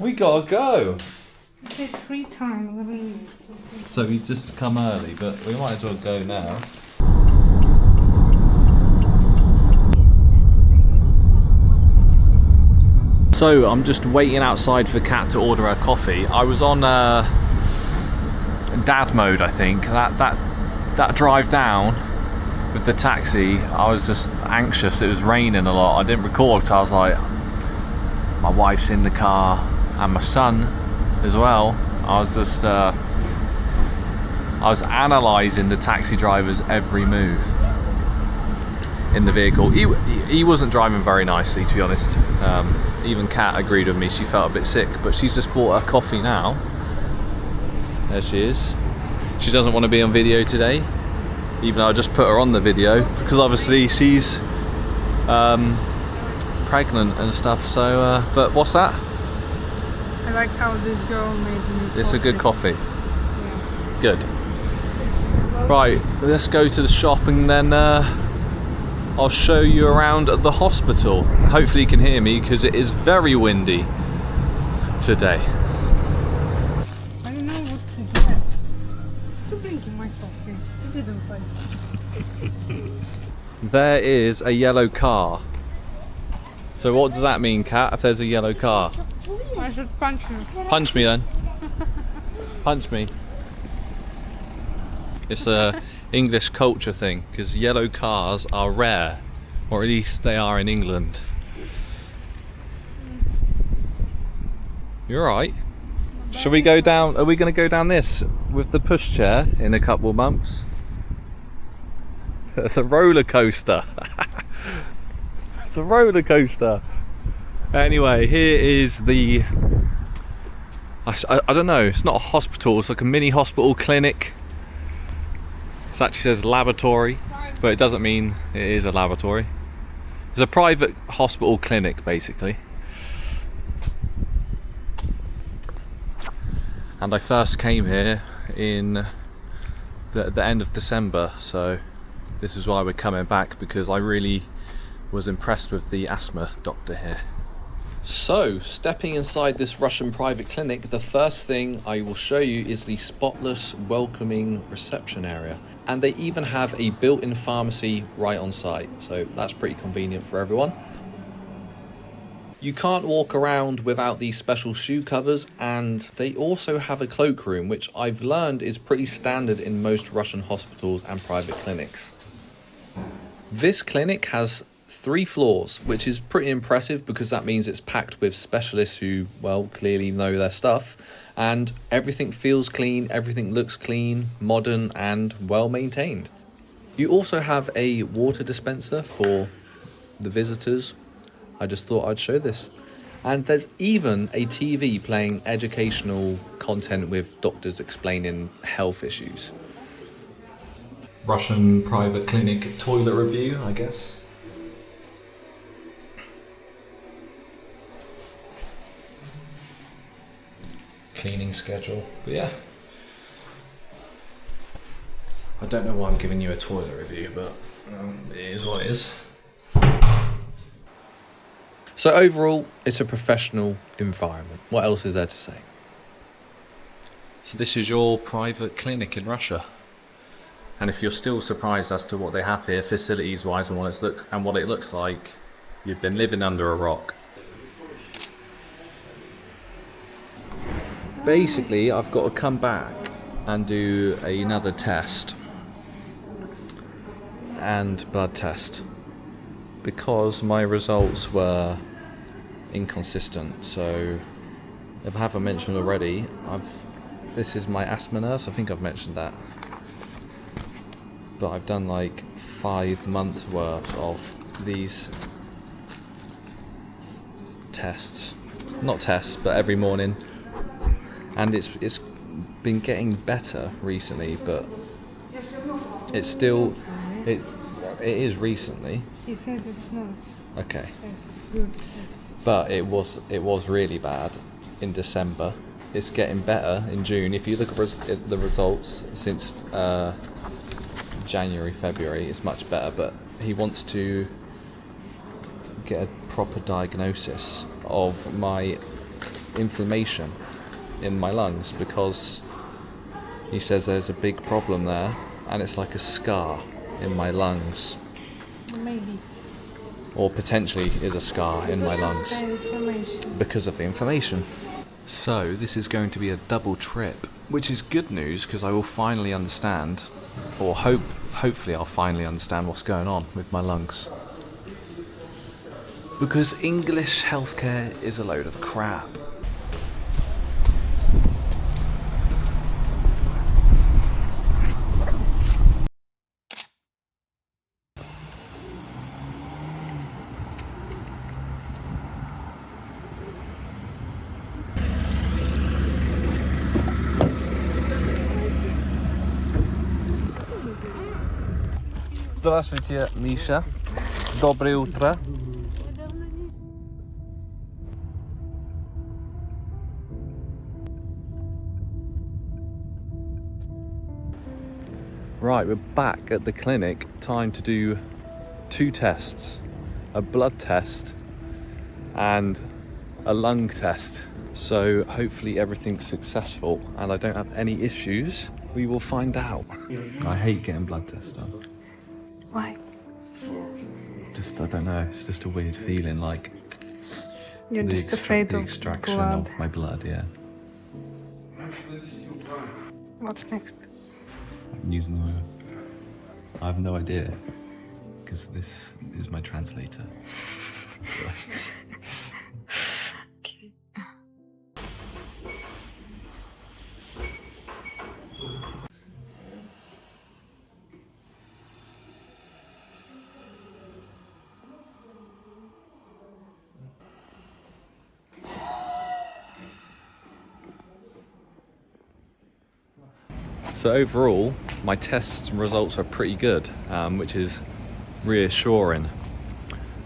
We gotta go. It says free time. So he's just come early, but we might as well go now. So I'm just waiting outside for Kat to order her coffee. I was on dad mode, I think. That drive down with the taxi, I was just anxious. It was raining a lot. I didn't record, so I was like, my wife's in the car and my son as well. I was just I was analysing the taxi driver's every move in the vehicle. He wasn't driving very nicely, to be honest. Even Kat agreed with me. She felt a bit sick, but she's just bought her coffee now. There she is. She doesn't want to be on video today, even though I just put her on the video, because obviously she's pregnant and stuff. So, but what's that? I like how this girl made me coffee. It's a good coffee. Yeah. Good. Right, let's go to the shop and then I'll show you around the hospital. Hopefully you can hear me because it is very windy today. I don't know what to get. You're drinking my coffee. You didn't like it. There is a yellow car. So what does that mean, Kat, if there's a yellow car? I should punch you. Punch me then. Punch me. It's a English culture thing, because yellow cars are rare, or at least they are in England. You're right. Shall we go down? Are we going to go down this with the pushchair in a couple of months? It's a roller coaster. It's a roller coaster. Anyway, here is the. I don't know. It's not a hospital. It's like a mini hospital clinic. It actually says laboratory, but it doesn't mean it is a laboratory. It's a private hospital clinic, basically. And I first came here in the end of December, so this is why we're coming back, because I really was impressed with the asthma doctor here. So, stepping inside this Russian private clinic, the first thing I will show you is the spotless, welcoming reception area. And they even have a built-in pharmacy right on site, so that's pretty convenient for everyone. You can't walk around without these special shoe covers, and they also have a cloakroom, which I've learned is pretty standard in most Russian hospitals and private clinics. This clinic has 3 floors, which is pretty impressive because that means it's packed with specialists who, well, clearly know their stuff, and everything feels clean, everything looks clean, modern and well maintained. You also have a water dispenser for the visitors. I just thought I'd show this. And there's even a TV playing educational content with doctors explaining health issues. Russian private clinic toilet review, I guess. Cleaning schedule, but yeah. I don't know why I'm giving you a toilet review, but it is what it is. So overall, it's a professional environment. What else is there to say? So this is your private clinic in Russia. And if you're still surprised as to what they have here, facilities-wise, and what it looks like, you've been living under a rock. Basically, I've got to come back and do another test and blood test because my results were inconsistent. So if I haven't mentioned already, this is my asthma nurse. I think I've mentioned that, but I've done like 5 months worth of these tests, not tests, but every morning. And it's been getting better recently, but it's still it is recently. He said it's not. Okay. It's good. Yes. But it was really bad in December. It's getting better in June. If you look at the results since January, February, it's much better. But he wants to get a proper diagnosis of my inflammation in my lungs, because he says there's a big problem there and it's like a scar in my lungs. Maybe. Or potentially is a scar in my lungs because of the inflammation. So this is going to be a double trip, which is good news because I will finally understand, or hopefully I'll finally understand what's going on with my lungs. Because English healthcare is a load of crap. Здравствуйте, Миша. Доброе утро. Right, we're back at the clinic. Time to do 2 tests. A blood test and a lung test. So hopefully everything's successful and I don't have any issues. We will find out. I hate getting blood tests done. Why? I don't know, it's just a weird feeling, like You're just afraid the of extraction blood. of my blood, yeah. What's next? I'm using the word. I have no idea, because this is my translator. So. Okay. So overall, my test results are pretty good, which is reassuring.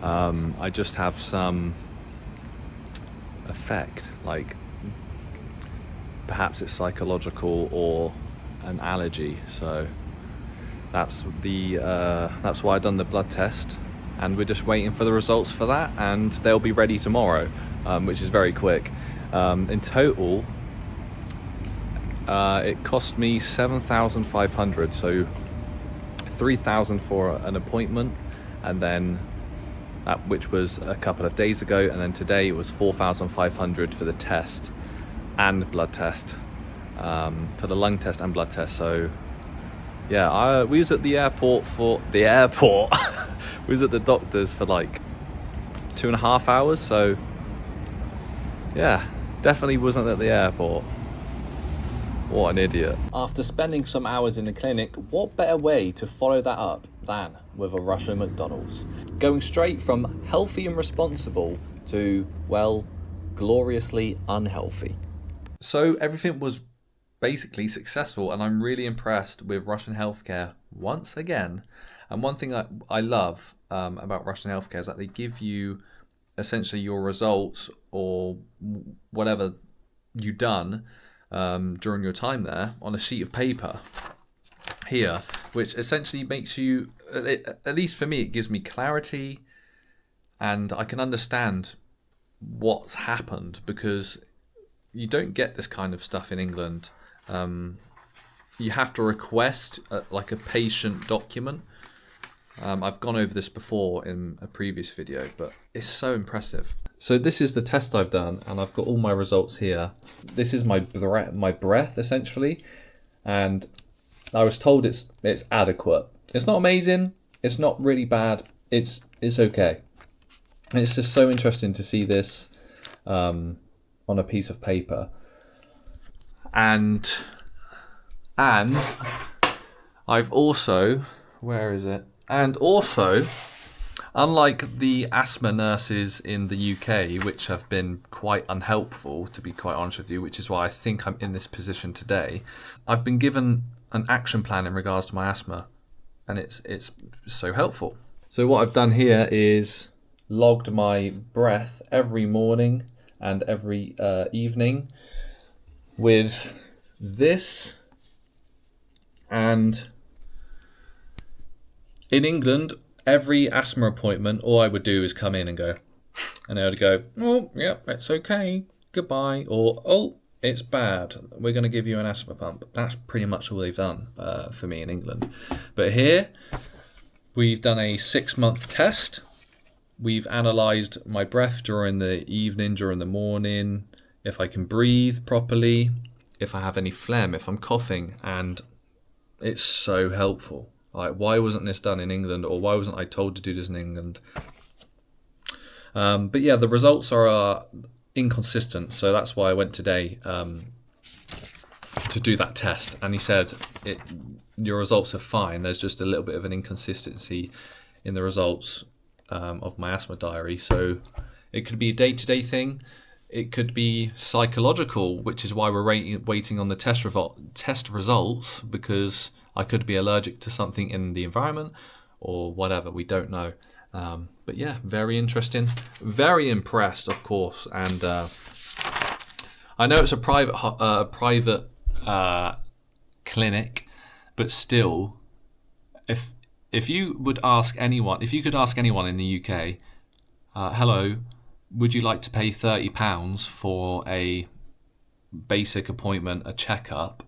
I just have some effect, like perhaps it's psychological or an allergy. So that's why I've done the blood test, and we're just waiting for the results for that, and they'll be ready tomorrow, which is very quick. In total, it cost me 7,500, so 3,000 for an appointment, and then which was a couple of days ago, and then today it was 4,500 for the test and blood test, for the lung test and blood test. So yeah, we was at the airport we was at the doctor's for like 2.5 hours, so yeah, definitely wasn't at the airport. What an idiot. After spending some hours in the clinic, what better way to follow that up than with a Russian McDonald's? Going straight from healthy and responsible to, well, gloriously unhealthy. So everything was basically successful, and I'm really impressed with Russian healthcare once again. And one thing I love about Russian healthcare is that they give you essentially your results or whatever you've done during your time there on a sheet of paper here, which essentially makes you, at least for me, it gives me clarity, and I can understand what's happened, because you don't get this kind of stuff in England. You have to request like a patient document. I've gone over this before in a previous video, but it's so impressive. So this is the test I've done, and I've got all my results here. This is my breath essentially, and I was told it's adequate. It's not amazing. It's not really bad. It's okay. And it's just so interesting to see this on a piece of paper. And I've also, where is it? And also, unlike the asthma nurses in the UK, which have been quite unhelpful, to be quite honest with you, which is why I think I'm in this position today, I've been given an action plan in regards to my asthma, and it's so helpful. So what I've done here is logged my breath every morning and every evening with this, and in England, every asthma appointment, all I would do is come in and go, and they would go, oh, yeah, that's okay. goodbye, or oh, it's bad, we're going to give you an asthma pump. That's pretty much all they've done for me in England. But here, we've done a 6-month test. We've analysed my breath during the evening, during the morning, if I can breathe properly, if I have any phlegm, if I'm coughing, and it's so helpful. Like, why wasn't this done in England, or why wasn't I told to do this in England? But yeah, the results are inconsistent, so that's why I went today to do that test. And he said, your results are fine. There's just a little bit of an inconsistency in the results of my asthma diary. So it could be a day-to-day thing. It could be psychological, which is why we're waiting on the test results, because I could be allergic to something in the environment or whatever. We don't know. But yeah, very interesting. Very impressed, of course. And I know it's a private clinic, but still, if you could ask anyone in the UK, hello, would you like to pay £30 for a basic appointment, a checkup?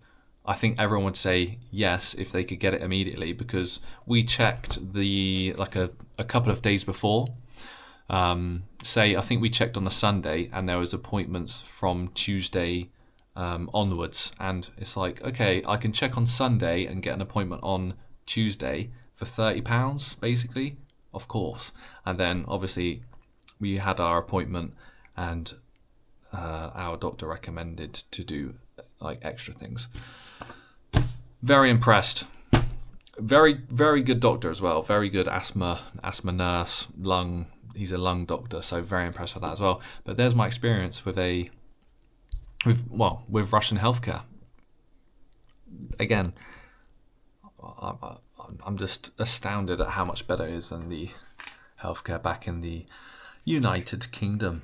I think everyone would say yes if they could get it immediately, because we checked a couple of days before. I think we checked on the Sunday, and there was appointments from Tuesday onwards, and it's like, okay, I can check on Sunday and get an appointment on Tuesday for £30, basically, of course. And then obviously we had our appointment, and our doctor recommended to do like extra things. Very impressed. Very, very good doctor as well. Very good asthma nurse, he's a lung doctor, so very impressed with that as well. But there's my experience with Russian healthcare. Again, I'm just astounded at how much better it is than the healthcare back in the United Kingdom.